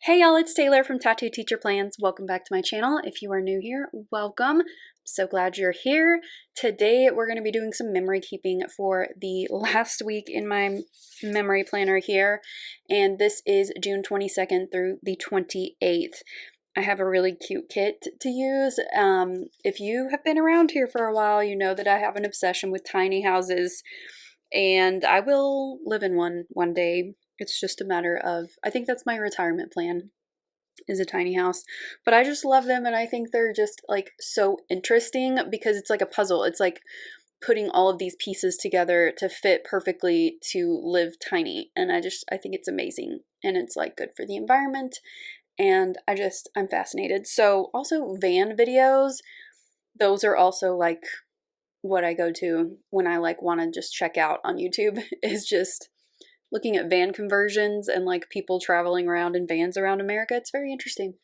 Hey y'all, it's Taylor from Tattooed Teacher Plans. Welcome back to my channel. If you are new here, welcome. I'm so glad you're here. Today we're going to be doing some memory keeping for the last week in my memory planner here, and this is June 22nd through the 28th. I have a really cute kit to use. If you have been around here for a while, you know that I have an obsession with tiny houses, and I will live in one day. It's just a matter of, I think that's my retirement plan, is a tiny house. But I just love them, and I think they're just like so interesting because it's like a puzzle. It's like putting all of these pieces together to fit perfectly to live tiny. And I think it's amazing. And it's like good for the environment. And I'm fascinated. So also van videos, those are also like what I go to when I like want to just check out on YouTube is just looking at van conversions and like people traveling around in vans around America. It's very interesting.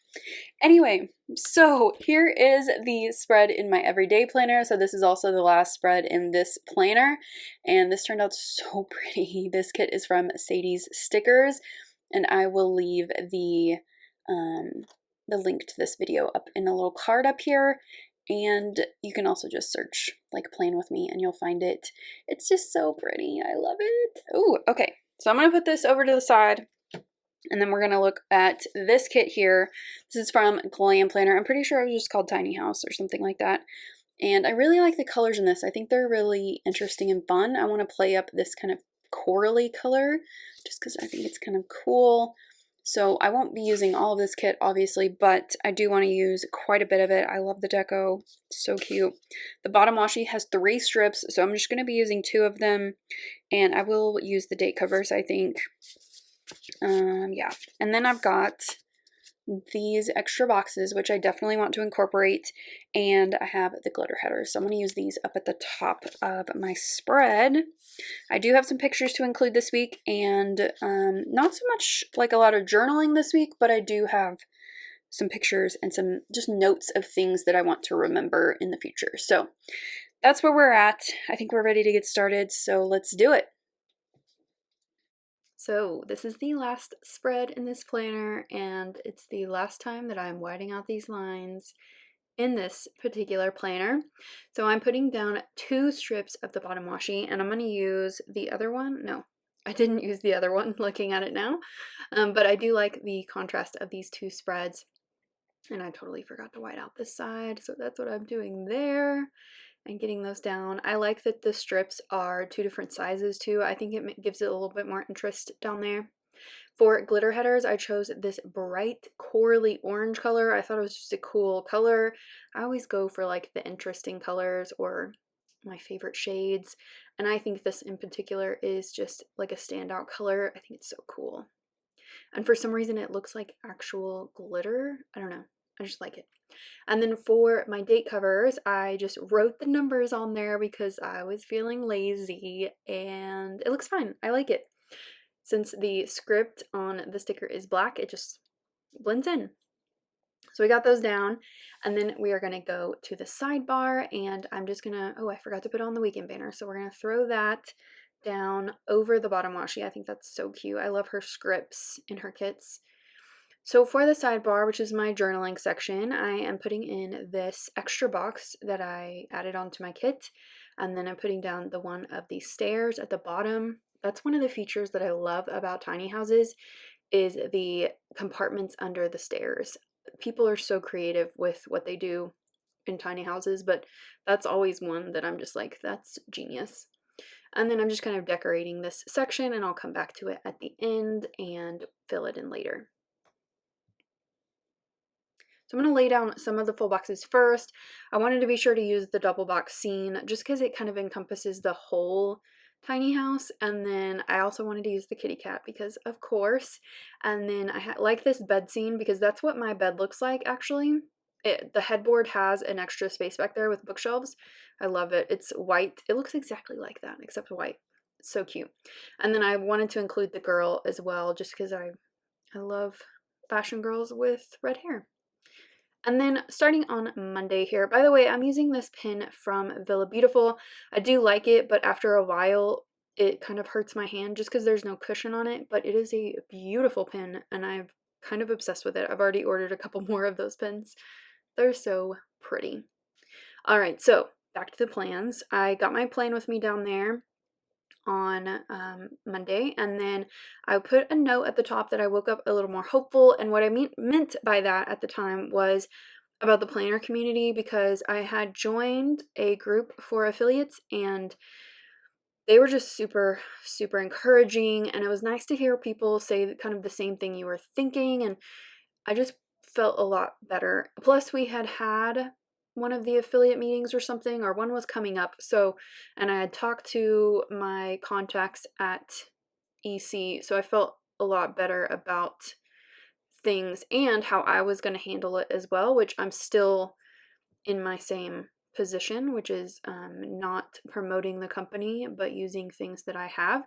Anyway, so here is the spread in my everyday planner. So this is also the last spread in this planner, and this turned out so pretty. This kit is from Sadie's Stickers, and I will leave the link to this video up in a little card up here. And you can also just search like plan with me and you'll find it. It's just so pretty. I love it. Oh, okay. So I'm going to put this over to the side, and then we're going to look at this kit here. This is from Glam Planner. I'm pretty sure it was just called Tiny House or something like that. And I really like the colors in this. I think they're really interesting and fun. I want to play up this kind of corally color just because I think it's kind of cool. So I won't be using all of this kit, obviously, but I do want to use quite a bit of it. I love the deco. It's so cute. The bottom washi has 3 strips, so I'm just going to be using 2 of them, and I will use the date covers, I think. Yeah. And then I've got these extra boxes, which I definitely want to incorporate, and I have the glitter headers. So I'm going to use these up at the top of my spread. I do have some pictures to include this week, and not so much like a lot of journaling this week, but I do have some pictures and some just notes of things that I want to remember in the future. So that's where we're at. I think we're ready to get started, so let's do it. So this is the last spread in this planner, and it's the last time that I'm whiting out these lines in this particular planner. So I'm putting down 2 strips of the bottom washi, and I'm going to use the other one. No, I didn't use the other one looking at it now, but I do like the contrast of these 2 spreads, and I totally forgot to white out this side, so that's what I'm doing there and getting those down. I like that the strips are 2 different sizes too. I think it gives it a little bit more interest down there. For glitter headers, I chose this bright corally orange color. I thought it was just a cool color. I always go for like the interesting colors or my favorite shades, and I think this in particular is just like a standout color. I think it's so cool. And for some reason it looks like actual glitter. I don't know. I just like it. And then for my date covers, I just wrote the numbers on there because I was feeling lazy, and it looks fine. I like it. Since the script on the sticker is black, it just blends in. So we got those down, and then we are going to go to the sidebar, and I'm just going to, oh, I forgot to put on the weekend banner. So we're going to throw that down over the bottom washi. I think that's so cute. I love her scripts in her kits. So for the sidebar, which is my journaling section, I am putting in this extra box that I added onto my kit, and then I'm putting down the one of the stairs at the bottom. That's one of the features that I love about tiny houses is the compartments under the stairs. People are so creative with what they do in tiny houses, but that's always one that I'm just like, that's genius. And then I'm just kind of decorating this section, and I'll come back to it at the end and fill it in later. So I'm going to lay down some of the full boxes first. I wanted to be sure to use the double box scene just because it kind of encompasses the whole tiny house. And then I also wanted to use the kitty cat because of course. And then I like this bed scene because that's what my bed looks like actually. The headboard has an extra space back there with bookshelves. I love it. It's white. It looks exactly like that except white. It's so cute. And then I wanted to include the girl as well just because I love fashion girls with red hair. And then starting on Monday here, by the way, I'm using this pin from Villa Beautiful. I do like it, but after a while, it kind of hurts my hand just because there's no cushion on it, but it is a beautiful pin, and I've kind of obsessed with it. I've already ordered a couple more of those pins. They're so pretty. All right, so back to the plans. I got my plan with me down there on Monday, and then I put a note at the top that I woke up a little more hopeful, and what I meant by that at the time was about the planner community, because I had joined a group for affiliates and they were just super, super encouraging, and it was nice to hear people say kind of the same thing you were thinking, and I just felt a lot better. Plus, we had one of the affiliate meetings or something, or one was coming up, and I had talked to my contacts at EC, so I felt a lot better about things and how I was going to handle it as well, which I'm still in my same position, which is not promoting the company, but using things that I have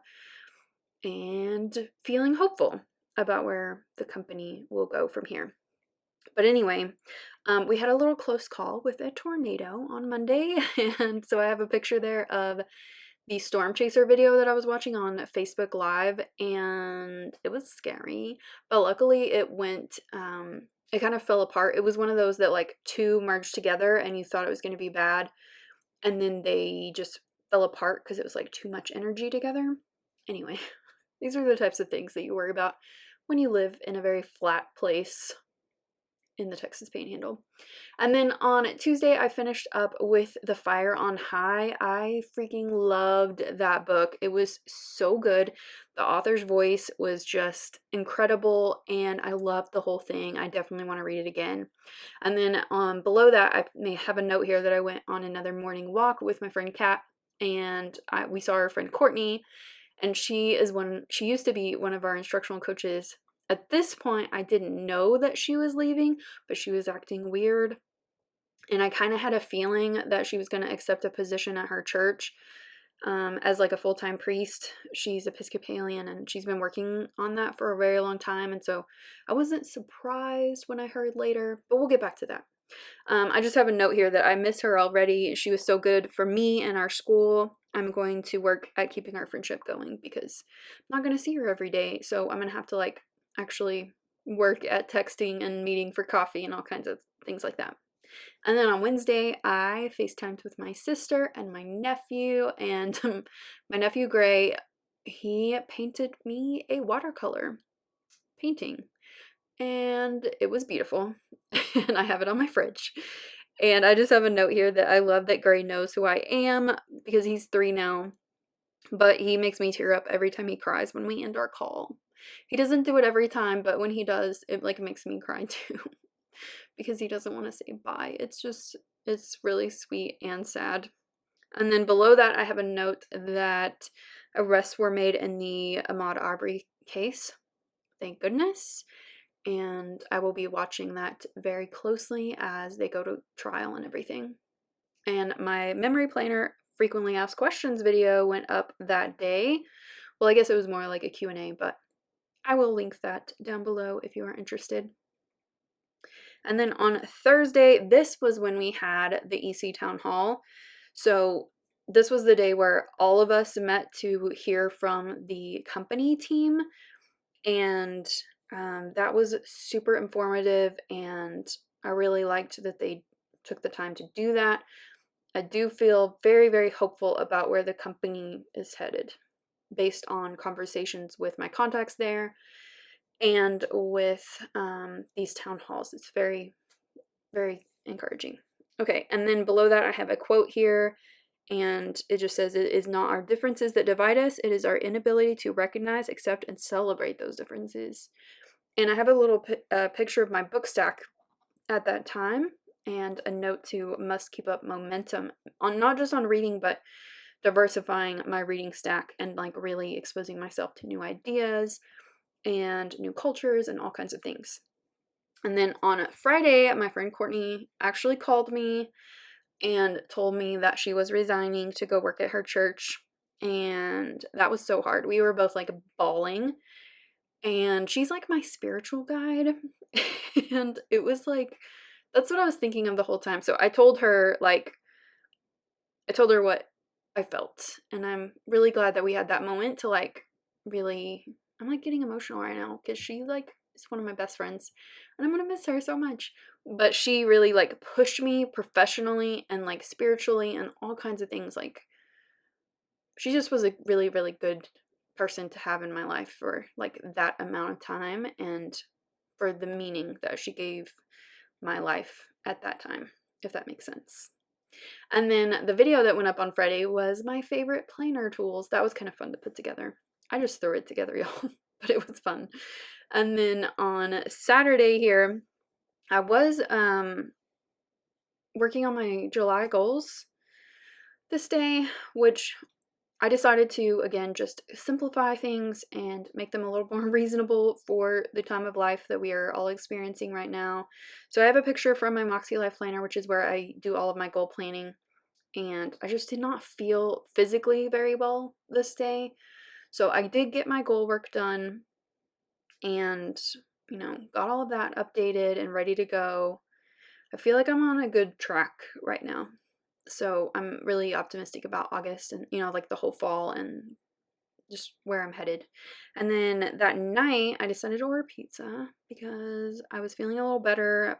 and feeling hopeful about where the company will go from here. But anyway, we had a little close call with a tornado on Monday, and so I have a picture there of the storm chaser video that I was watching on Facebook Live, and it was scary, but luckily it went, it kind of fell apart. It was one of those that like two merged together and you thought it was going to be bad, and then they just fell apart because it was like too much energy together. Anyway, these are the types of things that you worry about when you live in a very flat place in the Texas Panhandle. And then on Tuesday, I finished up with The Fire on High. I freaking loved that book. It was so good. The author's voice was just incredible, and I loved the whole thing. I definitely want to read it again. And then below that, I may have a note here that I went on another morning walk with my friend Kat, and we saw our friend Courtney, and she used to be one of our instructional coaches. At this point, I didn't know that she was leaving, but she was acting weird, and I kind of had a feeling that she was going to accept a position at her church as like a full-time priest. She's Episcopalian, and she's been working on that for a very long time, and so I wasn't surprised when I heard later, but we'll get back to that. I just have a note here that I miss her already. She was so good for me and our school. I'm going to work at keeping our friendship going because I'm not going to see her every day, so I'm going to have to like actually work at texting and meeting for coffee and all kinds of things like that. And then on Wednesday, I FaceTimed with my sister and my nephew, and my nephew Gray, he painted me a watercolor painting, and it was beautiful, and I have it on my fridge. And I just have a note here that I love that Gray knows who I am, because he's 3 now, but he makes me tear up every time he cries when we end our call. He doesn't do it every time, but when he does, it like makes me cry too. Because he doesn't want to say bye. It's really sweet and sad. And then below that, I have a note that arrests were made in the Ahmaud Arbery case. Thank goodness. And I will be watching that very closely as they go to trial and everything. And my memory planner frequently asked questions video went up that day. Well, I guess it was more like a Q&A, but I will link that down below if you are interested. And then on Thursday, this was when we had the EC Town Hall. So this was the day where all of us met to hear from the company team. And that was super informative, and I really liked that they took the time to do that. I do feel very, very hopeful about where the company is headed based on conversations with my contacts there and with these town halls. It's very, very encouraging. Okay, and then below that I have a quote here, and it just says, "It is not our differences that divide us, it is our inability to recognize, accept, and celebrate those differences." And I have a little picture of my book stack at that time, and a note to must keep up momentum on not just on reading, but diversifying my reading stack and like really exposing myself to new ideas and new cultures and all kinds of things. And then on Friday, my friend Courtney actually called me and told me that she was resigning to go work at her church, and that was so hard. We were both like bawling, and she's like my spiritual guide. And it was like, that's what I was thinking of the whole time. So I told her what I felt, and I'm really glad that we had that moment to like really, I'm like getting emotional right now because she like is one of my best friends, and I'm gonna miss her so much. But she really like pushed me professionally and like spiritually and all kinds of things. Like, she just was a really, really good person to have in my life for like that amount of time, and for the meaning that she gave my life at that time, if that makes sense. And then the video that went up on Friday was my favorite planner tools. That was kind of fun to put together. I just threw it together, y'all, but it was fun. And then on Saturday here, I was working on my July goals this day, which I decided to, again, just simplify things and make them a little more reasonable for the time of life that we are all experiencing right now. So I have a picture from my mäksēlife planner, which is where I do all of my goal planning, and I just did not feel physically very well this day. So I did get my goal work done and, you know, got all of that updated and ready to go. I feel like I'm on a good track right now. So I'm really optimistic about August and, you know, like the whole fall and just where I'm headed. And then that night I decided to order pizza because I was feeling a little better,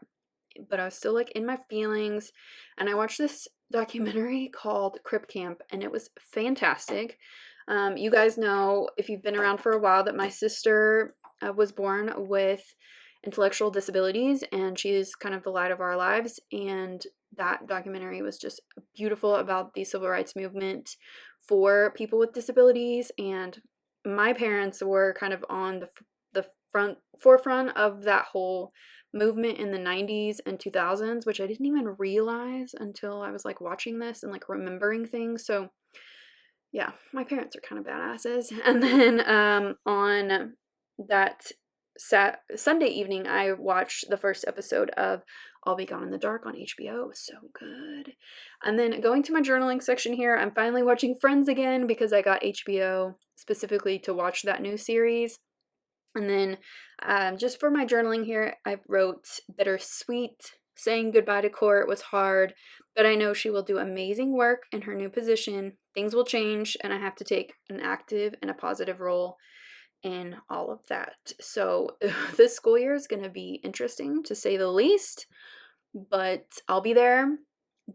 but I was still like in my feelings. And I watched this documentary called Eclp, and it was fantastic. You guys know, if you've been around for a while, that my sister was born with intellectual disabilities, and she is kind of the light of our lives. And that documentary was just beautiful about the civil rights movement for people with disabilities. And my parents were kind of on the forefront of that whole movement in the 90s and 2000s, which I didn't even realize until I was like watching this and like remembering things. So yeah, my parents are kind of badasses. And then on that Sunday evening, I watched the first episode of I'll Be Gone in the Dark on HBO. It was so good. And then going to my journaling section here, I'm finally watching Friends again because I got HBO specifically to watch that new series. And then just for my journaling here, I wrote bittersweet. Saying goodbye to Court was hard, but I know she will do amazing work in her new position. Things will change, and I have to take an active and a positive role in all of that. So this school year is going to be interesting, to say the least, but I'll be there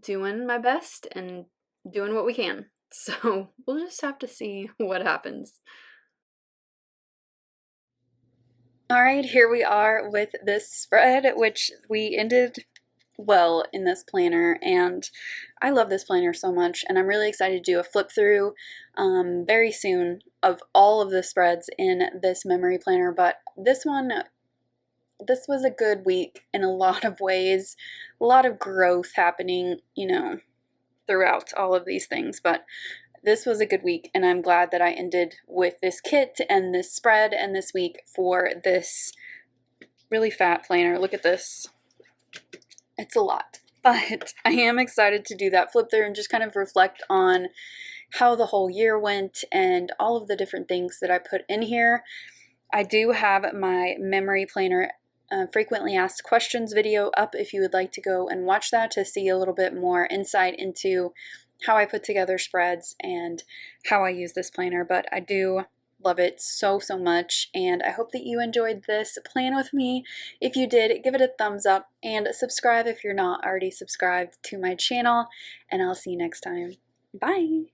doing my best and doing what we can. So we'll just have to see what happens. All right, here we are with this spread, which we ended well in this planner, and I love this planner so much, and I'm really excited to do a flip through very soon of all of the spreads in this memory planner. But this was a good week in a lot of ways, a lot of growth happening, you know, throughout all of these things. But this was a good week, and I'm glad that I ended with this kit and this spread and this week for this really fat planner. Look at this. It's a lot, but I am excited to do that flip through and just kind of reflect on how the whole year went and all of the different things that I put in here. I do have my memory planner frequently asked questions video up if you would like to go and watch that to see a little bit more insight into how I put together spreads and how I use this planner. But I do love it so much, and I hope that you enjoyed this plan with me. If you did, give it a thumbs up and subscribe if you're not already subscribed to my channel, and I'll see you next time. Bye!